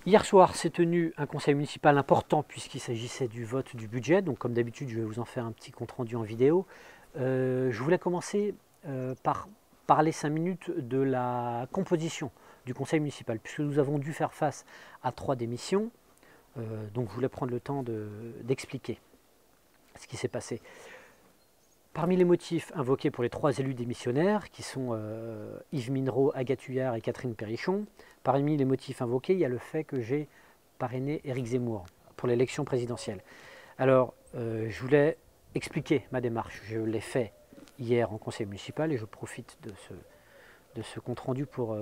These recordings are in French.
Hier soir s'est tenu un conseil municipal important puisqu'il s'agissait du vote du budget. Donc comme d'habitude, je vais vous en faire un petit compte-rendu en vidéo. Je voulais commencer par parler 5 minutes de la composition du conseil municipal, puisque nous avons dû faire face à 3 démissions. Donc je voulais prendre le temps d'expliquer ce qui s'est passé. Parmi les motifs invoqués pour les 3 élus démissionnaires, qui sont Yves Minereau, Agathe Huyard et Catherine Perrichon, parmi les motifs invoqués, il y a le fait que j'ai parrainé Éric Zemmour pour l'élection présidentielle. Alors, je voulais expliquer ma démarche. Je l'ai fait hier en conseil municipal et je profite de ce compte-rendu pour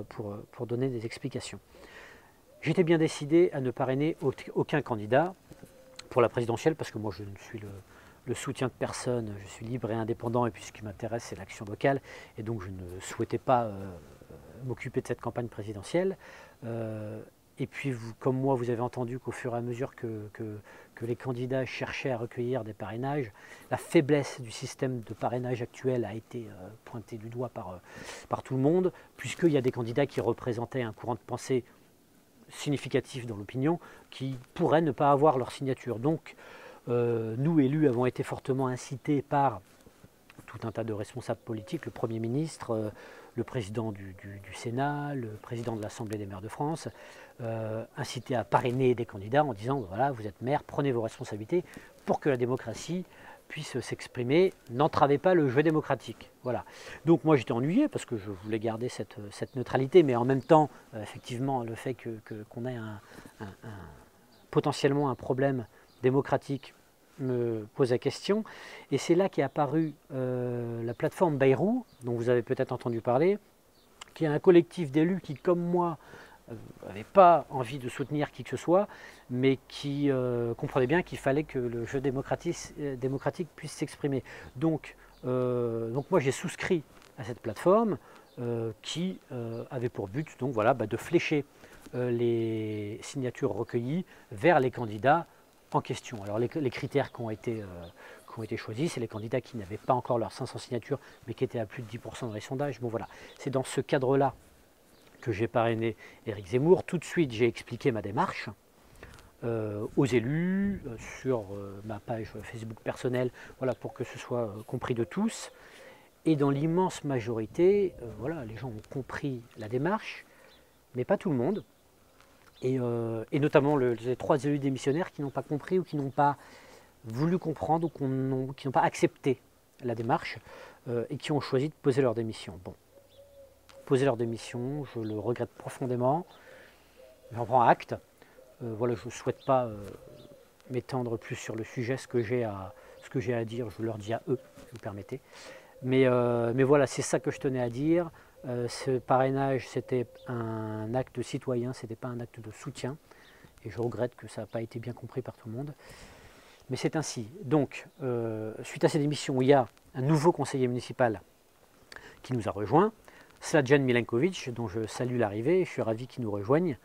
donner des explications. J'étais bien décidé à ne parrainer aucun candidat pour la présidentielle parce que moi je ne suis le soutien de personne, je suis libre et indépendant et puis ce qui m'intéresse c'est l'action locale et donc je ne souhaitais pas m'occuper de cette campagne présidentielle. Et puis vous, comme moi vous avez entendu qu'au fur et à mesure que les candidats cherchaient à recueillir des parrainages, la faiblesse du système de parrainage actuel a été pointée du doigt par tout le monde, puisqu'il y a des candidats qui représentaient un courant de pensée significatif dans l'opinion qui pourraient ne pas avoir leur signature. Donc nous, élus, avons été fortement incités par tout un tas de responsables politiques, le Premier ministre, le président du Sénat, le président de l'Assemblée des maires de France, incités à parrainer des candidats en disant voilà, vous êtes maire, prenez vos responsabilités pour que la démocratie puisse s'exprimer, n'entravez pas le jeu démocratique. Voilà. Donc moi j'étais ennuyé parce que je voulais garder cette neutralité, mais en même temps, effectivement, le fait qu'on ait potentiellement un problème démocratique me pose la question. Et c'est là qu'est apparue la plateforme Bayrou, dont vous avez peut-être entendu parler, qui est un collectif d'élus qui, comme moi, n'avait pas envie de soutenir qui que ce soit, mais qui comprenait bien qu'il fallait que le jeu démocratique puisse s'exprimer. Donc moi j'ai souscrit à cette plateforme qui avait pour but donc, voilà, de flécher les signatures recueillies vers les candidats en question. Alors les critères qui ont été choisis, c'est les candidats qui n'avaient pas encore leurs 500 signatures, mais qui étaient à plus de 10% dans les sondages. Bon voilà, c'est dans ce cadre-là que j'ai parrainé Éric Zemmour. Tout de suite, j'ai expliqué ma démarche aux élus, sur ma page Facebook personnelle, voilà, pour que ce soit compris de tous. Et dans l'immense majorité, voilà, les gens ont compris la démarche, mais pas tout le monde. Et notamment les 3 élus démissionnaires qui n'ont pas compris ou qui n'ont pas voulu comprendre ou qui n'ont pas accepté la démarche et qui ont choisi de poser leur démission. Bon. Poser leur démission, je le regrette profondément, j'en prends acte. Voilà, je ne souhaite pas m'étendre plus sur le sujet, ce que j'ai à dire, je leur dis à eux, si vous permettez. Mais voilà, c'est ça que je tenais à dire. Ce parrainage, c'était un acte citoyen, ce n'était pas un acte de soutien. Et je regrette que ça n'a pas été bien compris par tout le monde. Mais c'est ainsi. Donc, suite à ces démissions, il y a un nouveau conseiller municipal qui nous a rejoints, Slađan Milenković, dont je salue l'arrivée, je suis ravi qu'il nous rejoigne.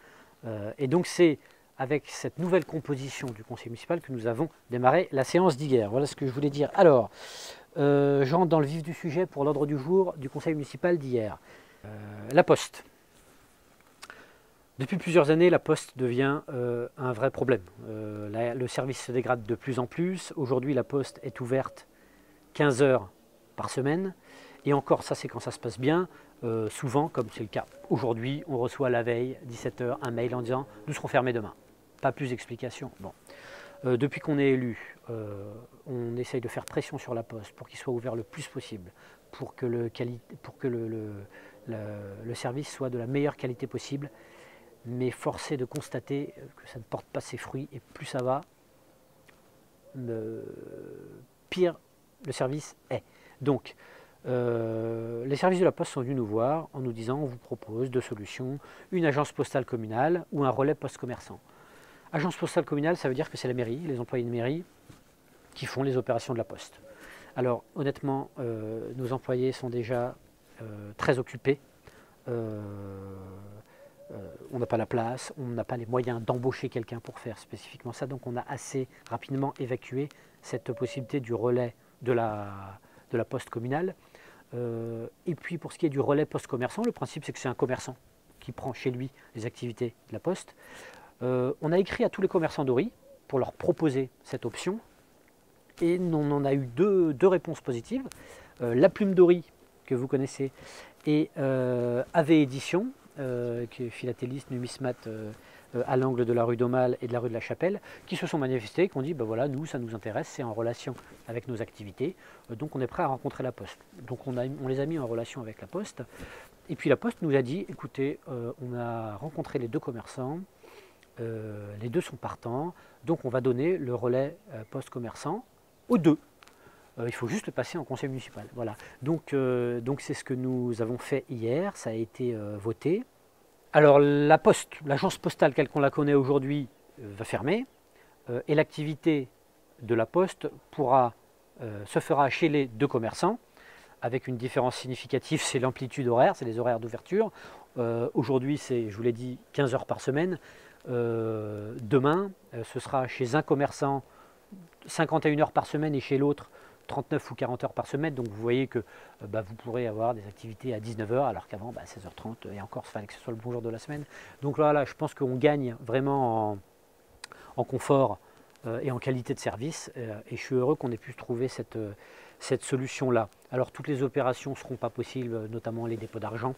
Et donc c'est avec cette nouvelle composition du conseil municipal que nous avons démarré la séance d'hier. Voilà ce que je voulais dire. Alors, je rentre dans le vif du sujet pour l'ordre du jour du conseil municipal d'hier. La Poste. Depuis plusieurs années, la Poste devient un vrai problème. Le service se dégrade de plus en plus. Aujourd'hui, la Poste est ouverte 15 heures par semaine. Et encore, ça c'est quand ça se passe bien. Souvent, comme c'est le cas aujourd'hui, on reçoit la veille, 17 h, un mail en disant « nous serons fermés demain ». Pas plus d'explications. Bon. Depuis qu'on est élu, on essaye de faire pression sur la Poste pour qu'il soit ouvert le plus possible, pour que le service soit de la meilleure qualité possible. Mais force est de constater que ça ne porte pas ses fruits et plus ça va, pire le service est. Donc, les services de la Poste sont venus nous voir en nous disant on vous propose 2 solutions, une agence postale communale ou un relais poste commerçant. Agence postale communale, ça veut dire que c'est la mairie, les employés de mairie qui font les opérations de la Poste. Alors honnêtement, nos employés sont déjà très occupés, on n'a pas la place, on n'a pas les moyens d'embaucher quelqu'un pour faire spécifiquement ça, donc on a assez rapidement évacué cette possibilité du relais de la Poste communale. Et puis pour ce qui est du relais poste commerçant, le principe c'est que c'est un commerçant qui prend chez lui les activités de la Poste. On a écrit à tous les commerçants d'Ori pour leur proposer cette option et on en a eu deux réponses positives. La Plume d'Ori, que vous connaissez, et AV Édition, qui est philatéliste, numismate à l'angle de la rue d'Aumale et de la rue de la Chapelle, qui se sont manifestés, qui ont dit, ben voilà, nous, ça nous intéresse, c'est en relation avec nos activités, donc on est prêt à rencontrer la Poste. Donc on les a mis en relation avec la Poste, et puis la Poste nous a dit, écoutez, on a rencontré les deux commerçants, les deux sont partants, donc on va donner le relais Poste commerçant aux deux. Il faut juste le passer en conseil municipal. Voilà. Donc c'est ce que nous avons fait hier, ça a été voté. Alors la Poste, l'agence postale telle qu'on la connaît aujourd'hui, va fermer, et l'activité de la Poste se fera chez les deux commerçants, avec une différence significative, c'est l'amplitude horaire, c'est les horaires d'ouverture. Aujourd'hui, c'est, je vous l'ai dit, 15 heures par semaine. Demain, ce sera chez un commerçant 51 heures par semaine et chez l'autre 39 ou 40 heures par semaine. Donc vous voyez que vous pourrez avoir des activités à 19 heures alors qu'avant 16h30 et encore il fallait que ce soit le bon jour de la semaine. Donc là je pense qu'on gagne vraiment en confort et en qualité de service et je suis heureux qu'on ait pu trouver cette solution-là. Alors toutes les opérations ne seront pas possibles, notamment les dépôts d'argent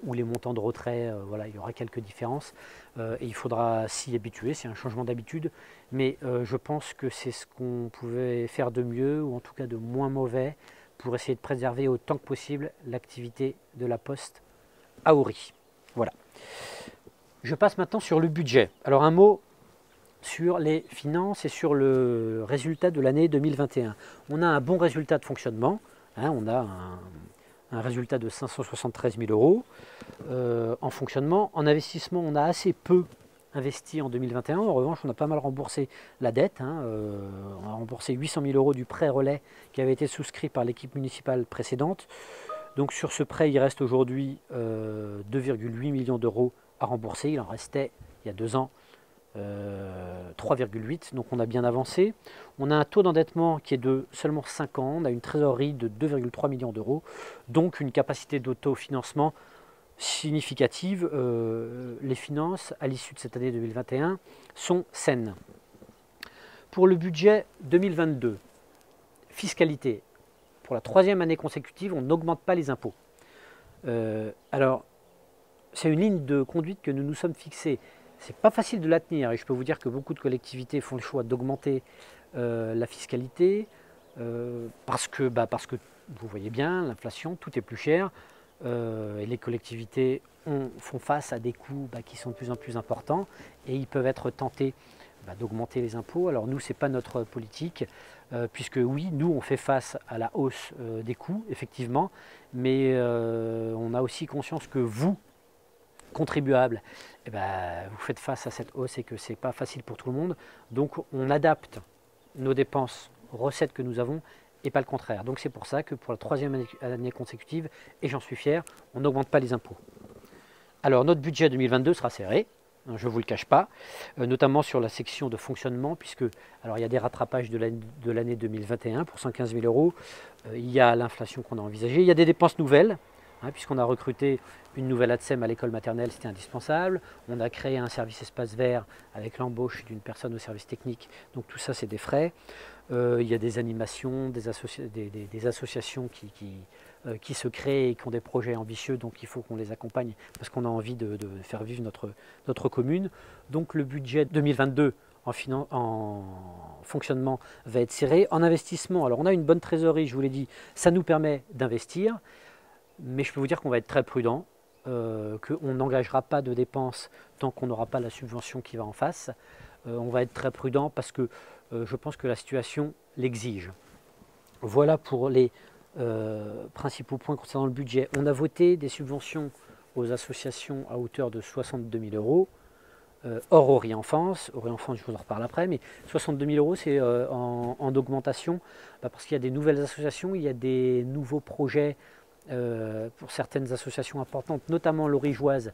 ou les montants de retrait, voilà, il y aura quelques différences et il faudra s'y habituer, c'est un changement d'habitude, mais je pense que c'est ce qu'on pouvait faire de mieux ou en tout cas de moins mauvais pour essayer de préserver autant que possible l'activité de la Poste à Ory. Voilà. Je passe maintenant sur le budget. Alors un mot sur les finances et sur le résultat de l'année 2021. On a un bon résultat de fonctionnement, hein, on a un résultat de 573 000 euros en fonctionnement. En investissement, on a assez peu investi en 2021. En revanche, on a pas mal remboursé la dette. On a remboursé 800 000 euros du prêt relais qui avait été souscrit par l'équipe municipale précédente. Donc sur ce prêt, il reste aujourd'hui 2,8 millions d'euros à rembourser. Il en restait, il y a 2 ans, 3,8, donc on a bien avancé. On a un taux d'endettement qui est de seulement 5 ans, on a une trésorerie de 2,3 millions d'euros, donc une capacité d'autofinancement significative. Les finances à l'issue de cette année 2021 sont saines. Pour le budget 2022, fiscalité, pour la 3e année consécutive, on n'augmente pas les impôts. Alors, c'est une ligne de conduite que nous nous sommes fixés. C'est pas facile de la tenir et je peux vous dire que beaucoup de collectivités font le choix d'augmenter la fiscalité parce que vous voyez bien, l'inflation, tout est plus cher et les collectivités font face à des coûts qui sont de plus en plus importants et ils peuvent être tentés d'augmenter les impôts. Alors nous, ce n'est pas notre politique puisque oui, nous, on fait face à la hausse des coûts, effectivement, mais on a aussi conscience que vous, contribuables, vous faites face à cette hausse et que ce n'est pas facile pour tout le monde. Donc on adapte nos dépenses aux recettes que nous avons et pas le contraire. Donc c'est pour ça que pour la 3e année consécutive, et j'en suis fier, on n'augmente pas les impôts. Alors notre budget 2022 sera serré, je ne vous le cache pas, notamment sur la section de fonctionnement, puisque alors il y a des rattrapages de l'année 2021 pour 115 000 euros, il y a l'inflation qu'on a envisagée, il y a des dépenses nouvelles, puisqu'on a recruté une nouvelle ATSEM à l'école maternelle, c'était indispensable. On a créé un service espace vert avec l'embauche d'une personne au service technique. Donc tout ça, c'est des frais. Il y a des animations, des associations qui se créent et qui ont des projets ambitieux. Donc il faut qu'on les accompagne parce qu'on a envie de faire vivre notre commune. Donc le budget 2022 en fonctionnement va être serré. En investissement, alors on a une bonne trésorerie, je vous l'ai dit, ça nous permet d'investir. Mais je peux vous dire qu'on va être très prudent, qu'on n'engagera pas de dépenses tant qu'on n'aura pas la subvention qui va en face. On va être très prudent parce que je pense que la situation l'exige. Voilà pour les principaux points concernant le budget. On a voté des subventions aux associations à hauteur de 62 000 euros, hors Ory Enfance. Ory Enfance, je vous en reparle après, mais 62 000 euros, c'est en augmentation parce qu'il y a des nouvelles associations, il y a des nouveaux projets pour certaines associations importantes, notamment l'Origeoise,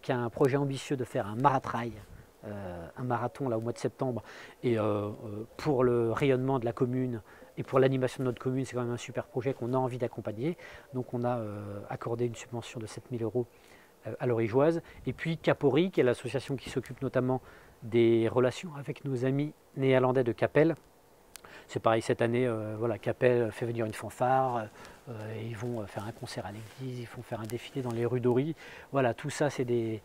qui a un projet ambitieux de faire un maratrail, un marathon là, au mois de septembre. Et pour le rayonnement de la commune et pour l'animation de notre commune, c'est quand même un super projet qu'on a envie d'accompagner. Donc on a accordé une subvention de 7 000 euros à l'Origeoise, et puis Capori, qui est l'association qui s'occupe notamment des relations avec nos amis néerlandais de Capelle. C'est pareil cette année, voilà, Capelle fait venir une fanfare, ils vont faire un concert à l'église, ils vont faire un défilé dans les rues d'Ori. Voilà, tout ça c'est des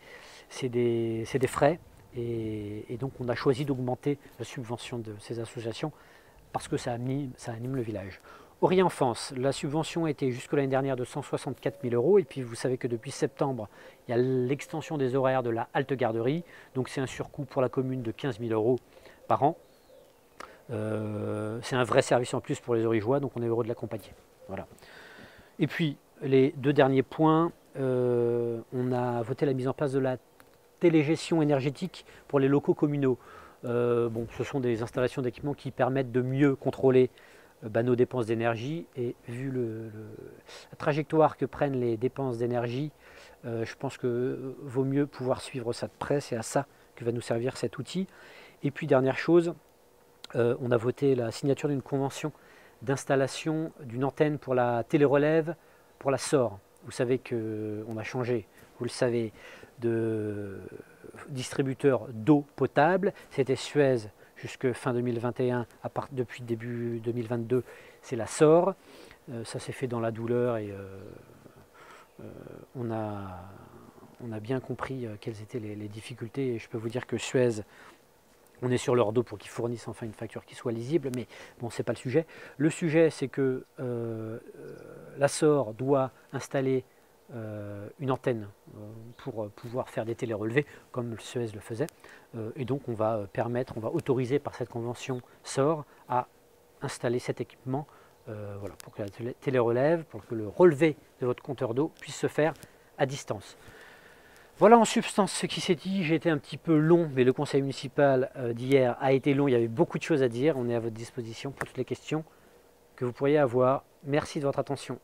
frais, et donc on a choisi d'augmenter la subvention de ces associations parce que ça anime le village. Ori Enfance, la subvention était jusque l'année dernière de 164 000 €, et puis vous savez que depuis septembre, il y a l'extension des horaires de la halte garderie, donc c'est un surcoût pour la commune de 15 000 € par an. C'est un vrai service en plus pour les Origeois, donc on est heureux de l'accompagner. Voilà. Et puis les deux derniers points, on a voté la mise en place de la télégestion énergétique pour les locaux communaux. Bon, ce sont des installations d'équipement qui permettent de mieux contrôler nos dépenses d'énergie, et vu la trajectoire que prennent les dépenses d'énergie, je pense que vaut mieux pouvoir suivre ça de près. C'est à ça que va nous servir cet outil. Et puis dernière chose, on a voté la signature d'une convention d'installation d'une antenne pour la télérelève pour la SOR. Vous savez qu'on a changé, vous le savez, de distributeur d'eau potable. C'était Suez jusque fin 2021, depuis début 2022, c'est la SOR. Ça s'est fait dans la douleur, et on a bien compris quelles étaient les difficultés, et je peux vous dire que Suez, on est sur leur dos pour qu'ils fournissent enfin une facture qui soit lisible, mais bon, c'est pas le sujet. Le sujet, c'est que la SOR doit installer une antenne pour pouvoir faire des télérelevés, comme le Suez le faisait. Et donc on va autoriser par cette convention SOR à installer cet équipement, voilà, pour que la télérelève, pour que le relevé de votre compteur d'eau puisse se faire à distance. Voilà en substance ce qui s'est dit. J'ai été un petit peu long, mais le conseil municipal d'hier a été long. Il y avait beaucoup de choses à dire. On est à votre disposition pour toutes les questions que vous pourriez avoir. Merci de votre attention.